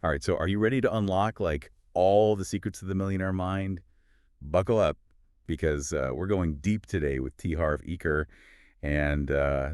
All right, so are you ready to unlock like all the secrets of the millionaire mind? Buckle up because we're going deep today with Harv Eker, and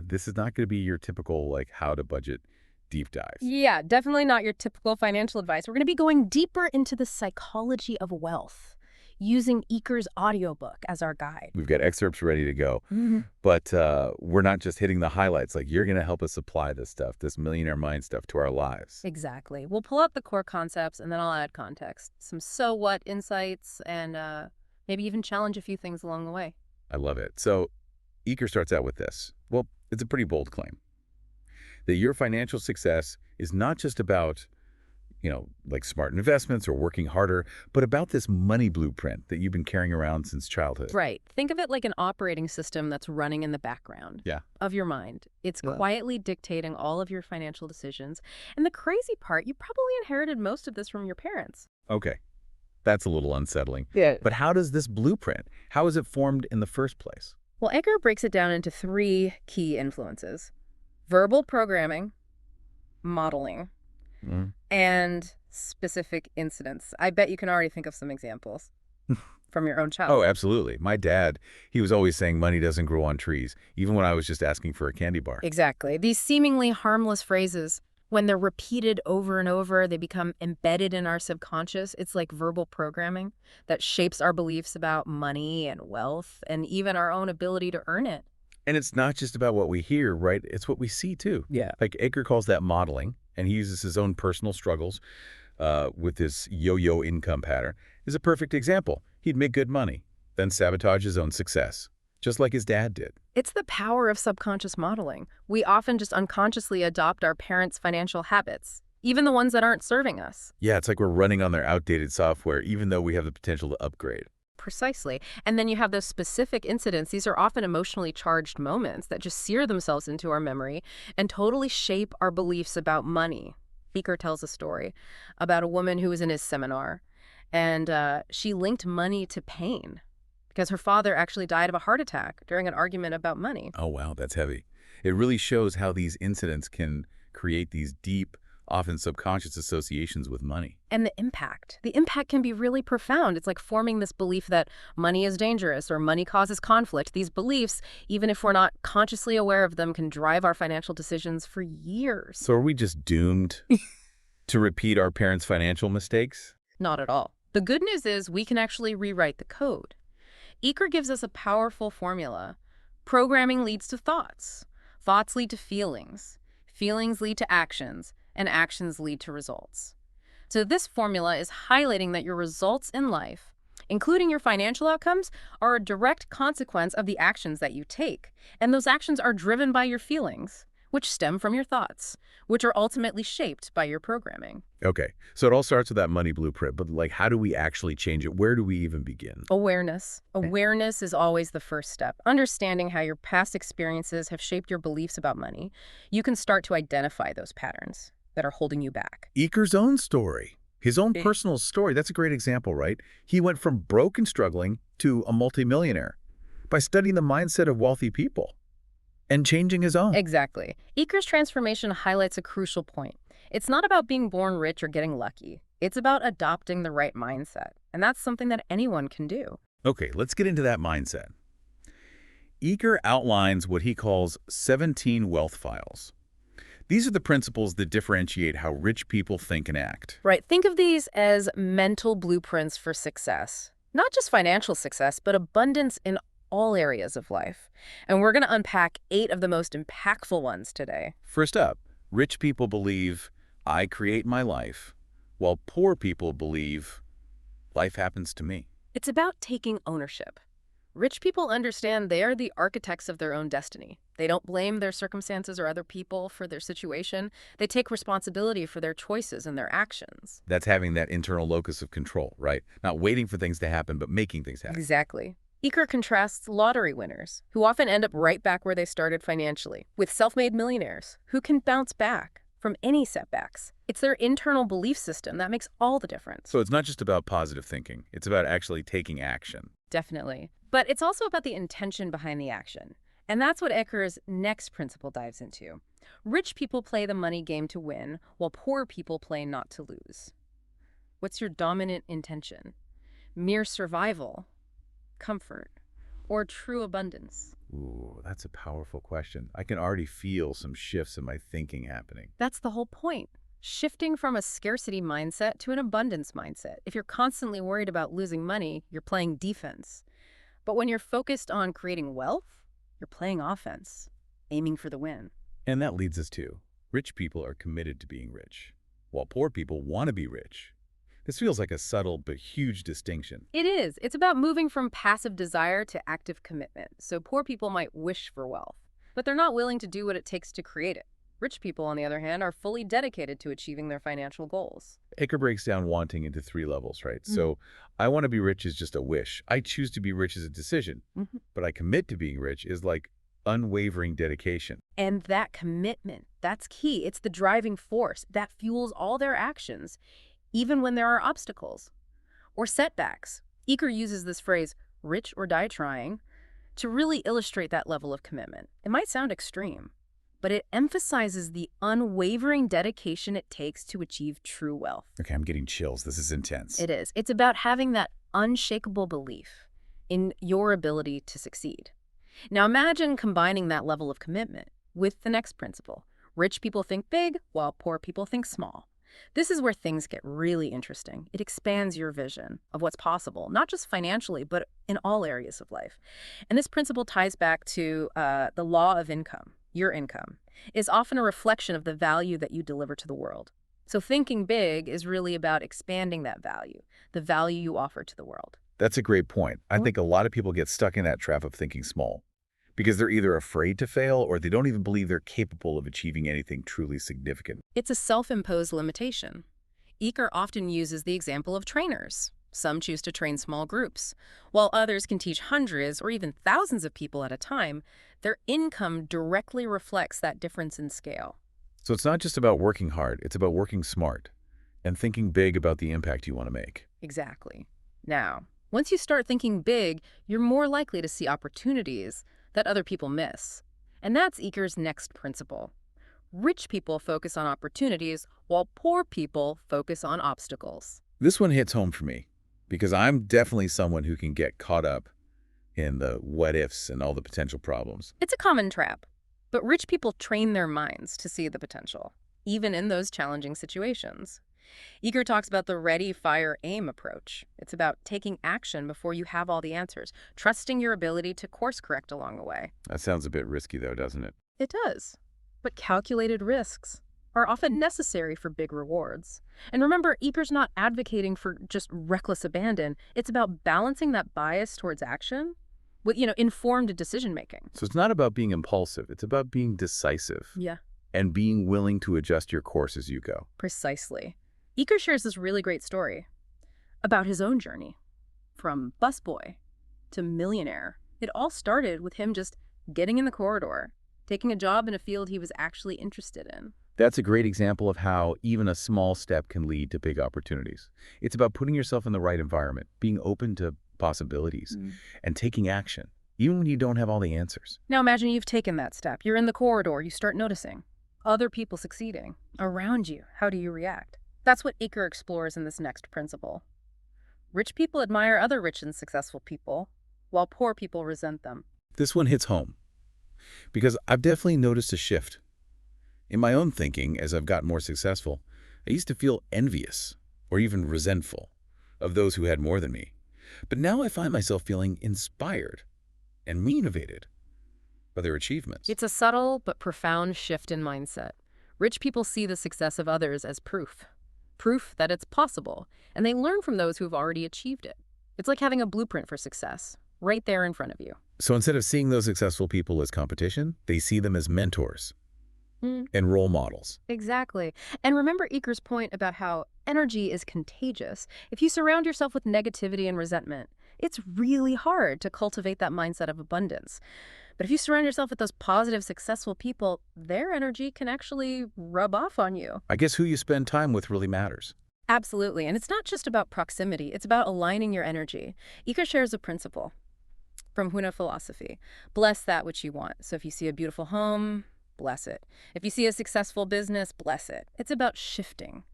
this is not going to be your typical like how to budget deep dive. Yeah, definitely not your typical financial advice. We're going to be going deeper into the psychology of wealth, using Eker's audiobook as our guide. We've got excerpts ready to go, Mhm. but we're not just hitting the highlights. Like you're going to help us apply this stuff, this millionaire mind stuff, to our lives. Exactly. We'll pull out the core concepts and then I'll add context, some so what insights, and maybe even challenge a few things along the way. I love it. So Eker starts out with this. Well, it's a pretty bold claim that your financial success is not just about, like smart investments or working harder, but about this money blueprint that you've been carrying around since childhood. Right. Think of it like an operating system that's running in the background Yeah. of your mind. It's Yeah. quietly dictating all of your financial decisions. And the crazy part, you probably inherited most of this from your parents. Okay. That's a little unsettling. Yeah. But how does this blueprint, how is it formed in the first place? Well, Eker breaks it down into three key influences: verbal programming, modeling, Mm. and specific incidents. I bet you can already think of some examples from your own Oh, childhood. absolutely. My dad, he was always saying money doesn't grow on trees, even when I was just asking for a candy bar. Exactly. These seemingly harmless phrases, when they're repeated over and over, they become embedded in our subconscious. It's like verbal programming that shapes our beliefs about money and wealth and even our own ability to earn it. And it's not just about what we hear, right? It's what we see too. Yeah. Like Aker calls that modeling, and he uses his own personal struggles with this yo-yo income pattern. Is a perfect example. He'd make good money, then sabotage his own success, just like his dad did. It's the power of subconscious modeling. We often just unconsciously adopt our parents' financial habits, even the ones that aren't serving us. Yeah, it's like we're running on their outdated software, even though we have the potential to upgrade. Precisely. And then you have those specific incidents. These are often emotionally charged moments that just sear themselves into our memory and totally shape our beliefs about money. Beaker tells a story about a woman who was in his seminar, and she linked money to pain because her father actually died of a heart attack during an argument about money. Oh, wow, that's heavy. It really shows how these incidents can create these deep, often subconscious associations with money. And the impact can be really profound. It's like forming this belief that money is dangerous or money causes conflict. These beliefs, even if we're not consciously aware of them, can drive our financial decisions for years. So are we just doomed to repeat our parents' financial mistakes? Not at all. The good news is we can actually rewrite the code. Eker gives us a powerful formula. Programming leads to thoughts. Thoughts lead to feelings. Feelings lead to actions. And actions lead to results. So this formula is highlighting that your results in life, including your financial outcomes, are a direct consequence of the actions that you take. And those actions are driven by your feelings, which stem from your thoughts, which are ultimately shaped by your programming. Okay, so it all starts with that money blueprint, but like, how do we actually change it? Where do we even begin? Awareness. Awareness is always the first step. Understanding how your past experiences have shaped your beliefs about money, you can start to identify those patterns that are holding you back. Eker's own story, his own Eh. personal story, that's a great example, right? He went from broke and struggling to a multimillionaire by studying the mindset of wealthy people and changing his own. Exactly. Eker's transformation highlights a crucial point. It's not about being born rich or getting lucky. It's about adopting the right mindset. And that's something that anyone can do. Okay, let's get into that mindset. Eker outlines what he calls 17 wealth files. These are the principles that differentiate how rich people think and act. Right. Think of these as mental blueprints for success. Not just financial success, but abundance in all areas of life. And we're going to unpack 8 of the most impactful ones today. First up, rich people believe, I create my life, while poor people believe, life happens to me. It's about taking ownership. Rich people understand they are the architects of their own destiny. They don't blame their circumstances or other people for their situation. They take responsibility for their choices and their actions. That's having that internal locus of control, right? Not waiting for things to happen, but making things happen. Exactly. Eker contrasts lottery winners, who often end up right back where they started financially, with self-made millionaires, who can bounce back from any setbacks. It's their internal belief system that makes all the difference. So it's not just about positive thinking. It's about actually taking action. Definitely. But it's also about the intention behind the action. And that's what Eker's next principle dives into. Rich people play the money game to win, while poor people play not to lose. What's your dominant intention? Mere survival, comfort, or true abundance? Ooh, that's a powerful question. I can already feel some shifts in my thinking happening. That's the whole point. Shifting from a scarcity mindset to an abundance mindset. If you're constantly worried about losing money, you're playing defense. But when you're focused on creating wealth, you're playing offense, aiming for the win. And that leads us to rich people are committed to being rich, while poor people want to be rich. This feels like a subtle but huge distinction. It is. It's about moving from passive desire to active commitment. So poor people might wish for wealth, but they're not willing to do what it takes to create it. Rich people, on the other hand, are fully dedicated to achieving their financial goals. Eker breaks down wanting into 3 levels, right? So I want to be rich is just a wish. I choose to be rich as a decision, but I commit to being rich is like unwavering dedication. And that commitment, that's key. It's the driving force that fuels all their actions, even when there are obstacles or setbacks. Eker uses this phrase, rich or die trying, to really illustrate that level of commitment. It might sound extreme, but it emphasizes the unwavering dedication it takes to achieve true wealth. Okay, I'm getting chills. This is intense. It is. It's about having that unshakable belief in your ability to succeed. Now imagine combining that level of commitment with the next principle. Rich people think big, while poor people think small. This is where things get really interesting. It expands your vision of what's possible, not just financially, but in all areas of life. And this principle ties back to the law of income. Your income is often a reflection of the value that you deliver to the world. So thinking big is really about expanding that value, the value you offer to the world. That's a great point. I think a lot of people get stuck in that trap of thinking small because they're either afraid to fail or they don't even believe they're capable of achieving anything truly significant. It's a self-imposed limitation. Eker often uses the example of trainers. Some choose to train small groups, while others can teach hundreds or even thousands of people at a time. Their income directly reflects that difference in scale. So it's not just about working hard, it's about working smart and thinking big about the impact you want to make. Exactly. Now, once you start thinking big, you're more likely to see opportunities that other people miss. And that's Eker's next principle. Rich people focus on opportunities, while poor people focus on obstacles. This one hits home for me because I'm definitely someone who can get caught up in the what ifs and all the potential problems. It's a common trap, but rich people train their minds to see the potential, even in those challenging situations. Eker talks about the ready, fire, aim approach. It's about taking action before you have all the answers, trusting your ability to course correct along the way. That sounds a bit risky though, doesn't it? It does, but calculated risks are often necessary for big rewards. And remember, Eker's not advocating for just reckless abandon. It's about balancing that bias towards action with, informed decision-making. So it's not about being impulsive, it's about being decisive. Yeah. And being willing to adjust your course as you go. Precisely. Eker shares this really great story about his own journey, from busboy to millionaire. It all started with him just getting in the corridor, taking a job in a field he was actually interested in. That's a great example of how even a small step can lead to big opportunities. It's about putting yourself in the right environment, being open to possibilities, and taking action, even when you don't have all the answers. Now imagine you've taken that step. You're in the corridor. You start noticing other people succeeding around you. How do you react? That's what Eker explores in this next principle. Rich people admire other rich and successful people, while poor people resent them. This one hits home because I've definitely noticed a shift. In my own thinking, as I've gotten more successful, I used to feel envious or even resentful of those who had more than me. But now I find myself feeling inspired and motivated by their achievements. It's a subtle but profound shift in mindset. Rich people see the success of others as proof that it's possible, and they learn from those who've already achieved it. It's like having a blueprint for success right there in front of you. So instead of seeing those successful people as competition, they see them as mentors and role models. Exactly. And remember Eker's point about how energy is contagious. If you surround yourself with negativity and resentment, it's really hard to cultivate that mindset of abundance. But if you surround yourself with those positive, successful people, their energy can actually rub off on you. I guess who you spend time with really matters. Absolutely. And it's not just about proximity. It's about aligning your energy. Eker shares a principle from Huna philosophy. Bless that which you want. So if you see a beautiful home, bless it. If you see a successful business, bless it. It's about shifting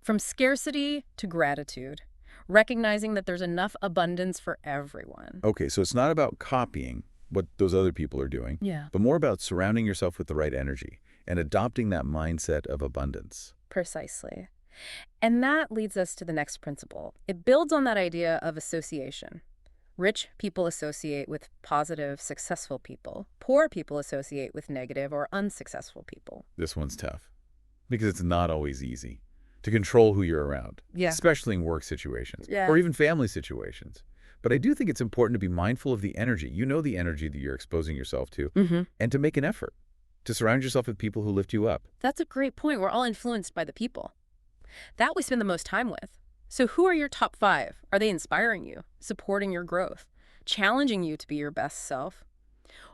from scarcity to gratitude, recognizing that there's enough abundance for everyone. Okay, so it's not about copying what those other people are doing, Yeah. but more about surrounding yourself with the right energy and adopting that mindset of abundance. Precisely. And that leads us to the next principle. It builds on that idea of association. Rich people associate with positive, successful people. Poor people associate with negative or unsuccessful people. This one's tough because it's not always easy to control who you're around, Yeah. especially in work situations Yeah. or even family situations. But I do think it's important to be mindful of the energy. You know the energy that you're exposing yourself to, and to make an effort to surround yourself with people who lift you up. That's a great point. We're all influenced by the people that we spend the most time with. So who are your top 5? Are they inspiring you, supporting your growth, challenging you to be your best self?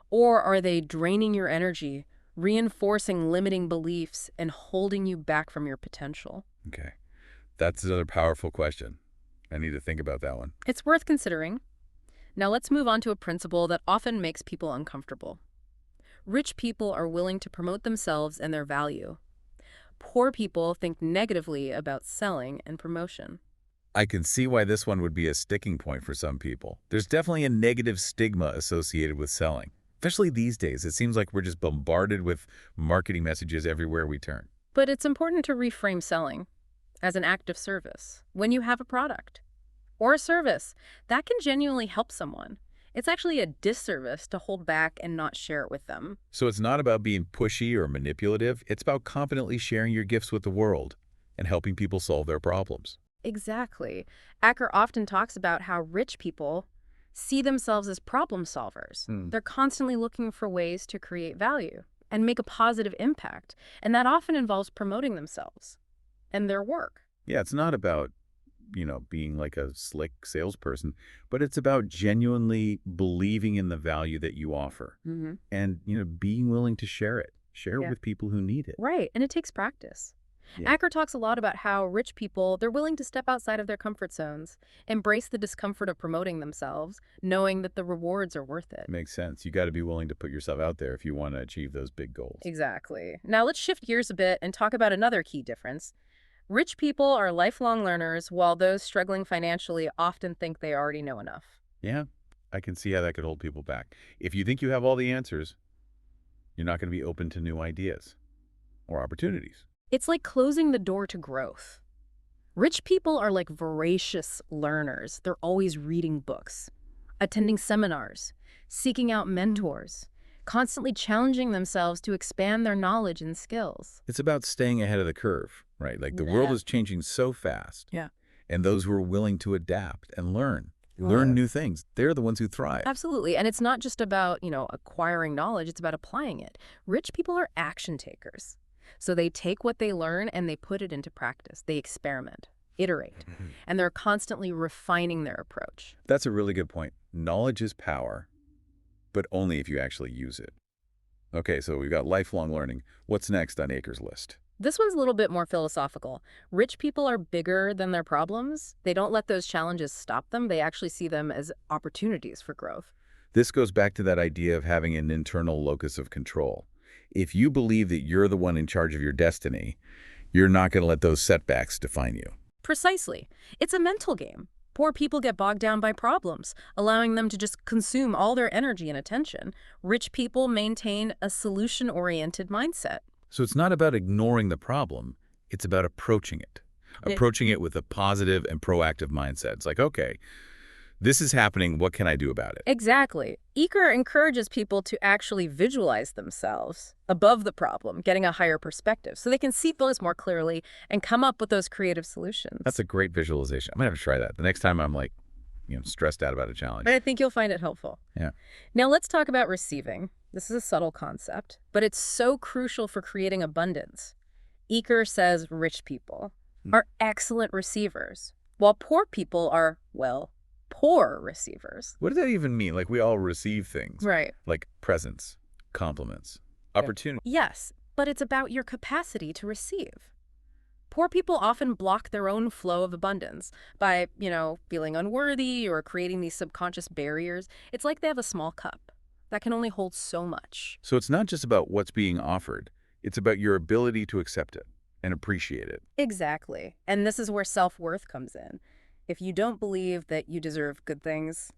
Or are they draining your energy, reinforcing limiting beliefs, and holding you back from your potential? Okay, that's another powerful question. I need to think about that one. It's worth considering. Now let's move on to a principle that often makes people uncomfortable. Rich people are willing to promote themselves and their value. Poor people think negatively about selling and promotion. I can see why this one would be a sticking point for some people. There's definitely a negative stigma associated with selling. Especially these days, it seems like we're just bombarded with marketing messages everywhere we turn. But it's important to reframe selling as an act of service. When you have a product or a service that can genuinely help someone, it's actually a disservice to hold back and not share it with them. So it's not about being pushy or manipulative. It's about confidently sharing your gifts with the world and helping people solve their problems. Exactly. Eker often talks about how rich people see themselves as problem solvers. They're constantly looking for ways to create value and make a positive impact. And that often involves promoting themselves and their work. Yeah, it's not about, being like a slick salesperson, but it's about genuinely believing in the value that you offer and, being willing to share it with people who need it. Right. And it takes practice. Yeah. Eker talks a lot about how rich people, they're willing to step outside of their comfort zones, embrace the discomfort of promoting themselves, knowing that the rewards are worth it. Makes sense. You got to be willing to put yourself out there if you want to achieve those big goals. Exactly. Now let's shift gears a bit and talk about another key difference. Rich people are lifelong learners, while those struggling financially often think they already know enough. Yeah, I can see how that could hold people back. If you think you have all the answers, you're not going to be open to new ideas or opportunities. It's like closing the door to growth. Rich people are like voracious learners. They're always reading books, attending seminars, seeking out mentors, constantly challenging themselves to expand their knowledge and skills. It's about staying ahead of the curve, right? Like the world is changing so fast. Yeah. And those who are willing to adapt and learn new things, they're the ones who thrive. Absolutely. And it's not just about, acquiring knowledge, it's about applying it. Rich people are action takers. So they take what they learn and they put it into practice. They experiment, iterate, and they're constantly refining their approach. That's a really good point. Knowledge is power, but only if you actually use it. Okay, so we've got lifelong learning. What's next on Eker's list? This one's a little bit more philosophical. Rich people are bigger than their problems. They don't let those challenges stop them. They actually see them as opportunities for growth. This goes back to that idea of having an internal locus of control. If you believe that you're the one in charge of your destiny, you're not going to let those setbacks define you. Precisely. It's a mental game. Poor people get bogged down by problems, allowing them to just consume all their energy and attention. Rich people maintain a solution-oriented mindset. So it's not about ignoring the problem. It's about approaching it. Approaching it with a positive and proactive mindset. It's like, okay, this is happening. What can I do about it? Exactly. Eker encourages people to actually visualize themselves above the problem, getting a higher perspective, so they can see things more clearly and come up with those creative solutions. That's a great visualization. I'm going to have to try that. The next time I'm like, stressed out about a challenge. I think you'll find it helpful. Yeah. Now let's talk about receiving. This is a subtle concept, but it's so crucial for creating abundance. Eker says rich people are excellent receivers, while poor people are, poor receivers. What does that even mean? Like we all receive things. Right. Like presents, compliments, opportunity. Yes, but it's about your capacity to receive. Poor people often block their own flow of abundance by, feeling unworthy or creating these subconscious barriers. It's like they have a small cup, that can only hold so much. So it's not just about what's being offered. It's about your ability to accept it and appreciate it. Exactly. And this is where self-worth comes in. If you don't believe that you deserve good things,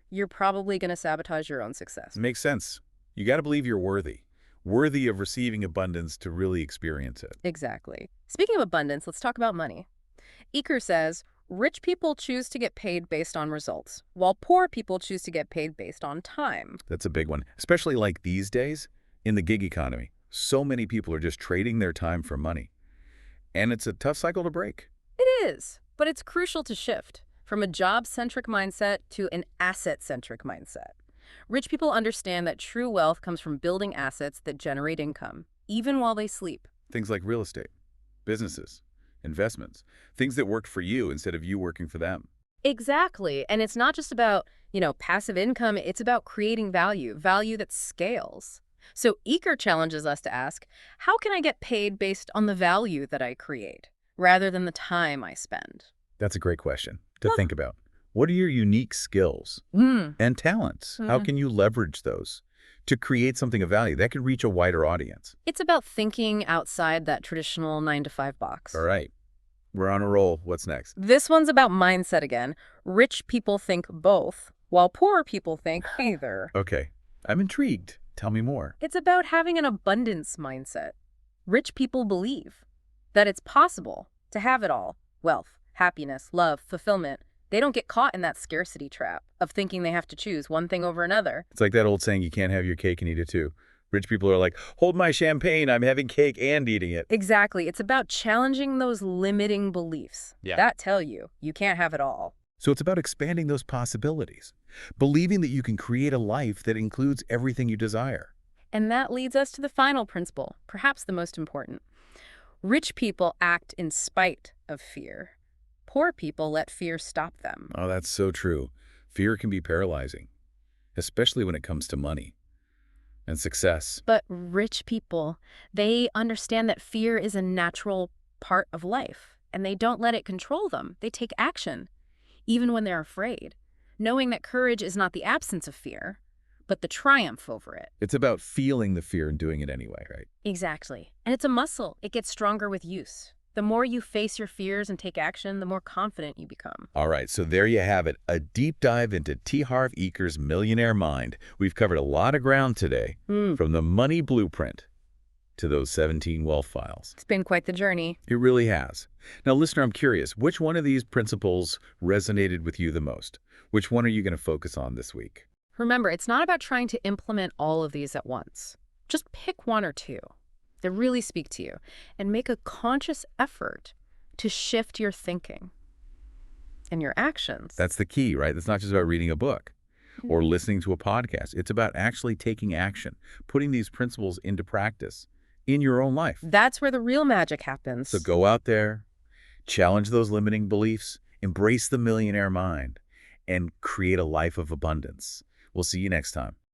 you're probably going to sabotage your own success. Makes sense. You got to believe you're worthy of receiving abundance to really experience it. Exactly. Speaking of abundance, let's talk about money. Eker says, rich people choose to get paid based on results, while poor people choose to get paid based on time. That's a big one, especially like these days in the gig economy. So many people are just trading their time for money. And it's a tough cycle to break. It is, but it's crucial to shift from a job-centric mindset to an asset-centric mindset. Rich people understand that true wealth comes from building assets that generate income, even while they sleep. Things like real estate, businesses, investments, things that worked for you instead of you working for them. Exactly. And it's not just about, passive income. It's about creating value that scales. So Eker challenges us to ask, how can I get paid based on the value that I create, rather than the time I spend? That's a great question to think about. What are your unique skills and talents? How can you leverage those to create something of value that can reach a wider audience? It's about thinking outside that traditional 9-to-5 box. All right. We're on a roll. What's next? This one's about mindset again. Rich people think both, while poor people think neither. Okay. I'm intrigued. Tell me more. It's about having an abundance mindset. Rich people believe that it's possible to have it all: wealth, happiness, love, fulfillment. They don't get caught in that scarcity trap of thinking they have to choose one thing over another. It's like that old saying, you can't have your cake and eat it too. Rich people are like, hold my champagne, I'm having cake and eating it. Exactly. It's about challenging those limiting beliefs that tell you can't have it all. So it's about expanding those possibilities, believing that you can create a life that includes everything you desire. And that leads us to the final principle, perhaps the most important. Rich people act in spite of fear. Poor people let fear stop them. Oh, that's so true. Fear can be paralyzing, especially when it comes to money and success. But rich people, they understand that fear is a natural part of life, and they don't let it control them. They take action, even when they're afraid, knowing that courage is not the absence of fear, but the triumph over it. It's about feeling the fear and doing it anyway, right? Exactly. And it's a muscle. It gets stronger with use. The more you face your fears and take action, the more confident you become. All right, so there you have it, a deep dive into Harv Eker's Millionaire Mind. We've covered a lot of ground today, from the money blueprint to those 17 wealth files. It's been quite the journey. It really has. Now, listener, I'm curious, which one of these principles resonated with you the most? Which one are you going to focus on this week? Remember, it's not about trying to implement all of these at once. Just pick one or two that really speak to you and make a conscious effort to shift your thinking and your actions. That's the key, right? It's not just about reading a book or listening to a podcast. It's about actually taking action, putting these principles into practice in your own life. That's where the real magic happens. So go out there, challenge those limiting beliefs, embrace the millionaire mind, and create a life of abundance. We'll see you next time.